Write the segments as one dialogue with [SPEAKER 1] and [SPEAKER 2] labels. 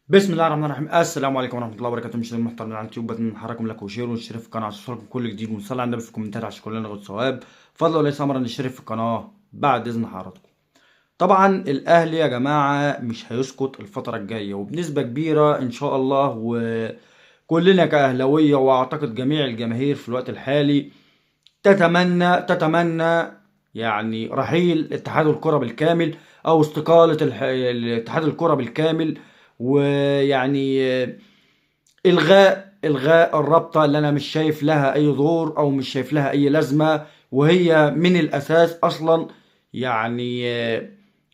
[SPEAKER 1] بسم الله الرحمن الرحيم. السلام عليكم ورحمه الله وبركاته. مشاهدينا المحترمين على اليوتيوب، بتمنى نحركم لايك وشير ونشترك في القناه عشان توصلكم كل جديد، ونصلي على النبي في الكومنتات عشان كلنا ناخد ثواب. فضل وليس امرا نشترك في القناه بعد اذن حضراتكم. طبعا الاهلي يا جماعه مش هيسكت الفتره الجايه، وبنسبه كبيره ان شاء الله، وكلنا كاهلاويه واعتقد جميع الجماهير في الوقت الحالي تتمنى يعني رحيل اتحاد الكرة بالكامل، او استقالة اتحاد الكرة بالكامل. ويعني الغاء الرابطة اللي انا مش شايف لها اي دور او مش شايف لها اي لازمة، وهي من الاساس اصلا يعني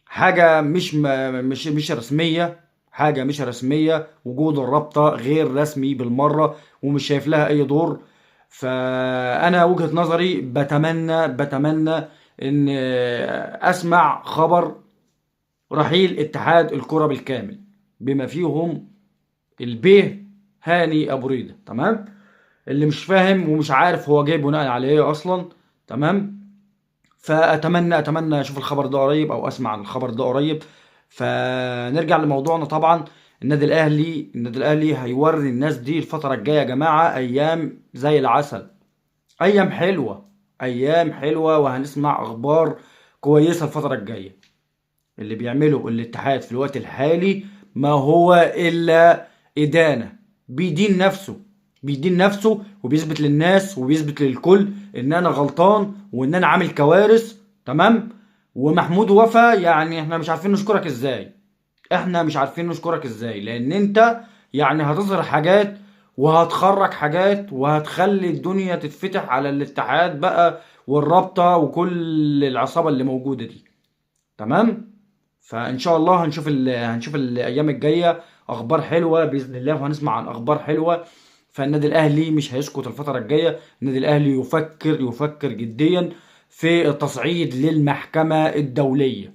[SPEAKER 1] حاجة مش رسمية. حاجة مش رسمية، وجود الرابطة غير رسمي بالمرة، ومش شايف لها أي دور. فأنا وجهة نظري بتمنى إن أسمع خبر رحيل اتحاد الكرة بالكامل، بما فيهم البيه هاني أبو ريدة. تمام. اللي مش فاهم ومش عارف هو جاي بناء على إيه أصلا. تمام. فاتمنى اشوف الخبر ده قريب، او اسمع عن الخبر ده قريب. فنرجع لموضوعنا. طبعا النادي الاهلي هيوري الناس دي الفتره الجايه يا جماعه ايام زي العسل، ايام حلوه، ايام حلوه، وهنسمع اخبار كويسه الفتره الجايه. اللي بيعمله الاتحاد في الوقت الحالي ما هو الا ادانه. بيدين نفسه وبيثبت للناس وبيثبت للكل ان انا غلطان وان انا عامل كوارث. تمام. ومحمود وفا يعني احنا مش عارفين نشكرك ازاي. لان انت يعني هتظهر حاجات وهتخرج حاجات وهتخلي الدنيا تتفتح على الاتحاد بقى والرابطة وكل العصابة اللي موجودة دي. تمام. فان شاء الله هنشوف الايام الجايه اخبار حلوه باذن الله، وهنسمع عن اخبار حلوه. فالنادي الاهلي مش هيسكت الفتره الجايه. النادي الاهلي يفكر جديا في التصعيد للمحكمه الدوليه.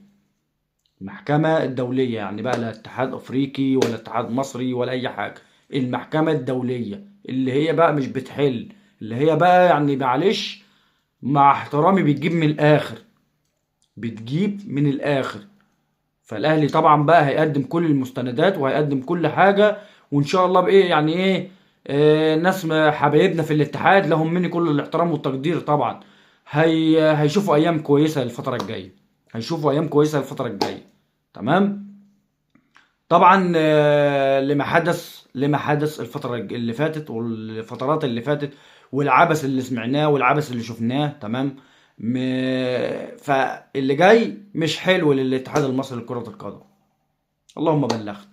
[SPEAKER 1] المحكمه الدوليه يعني بقى لا اتحاد افريقي ولا اتحاد مصري ولا اي حاجه. المحكمه الدوليه اللي هي بقى مش بتحل، اللي هي بقى يعني معلش مع احترامي بتجيب من الاخر. فالاهلي طبعا بقى هيقدم كل المستندات وهيقدم كل حاجه، وان شاء الله بايه يعني ايه. ناس حبايبنا في الاتحاد لهم مني كل الاحترام والتقدير طبعا. هيشوفوا ايام كويسه الفتره الجايه. تمام. طبعا لما حدث الفتره اللي فاتت والفترات اللي فاتت، والعبث اللي سمعناه والعبث اللي شفناه. تمام. فاللي جاي مش حلو للاتحاد المصري لكرة القدم. اللهم بلغت.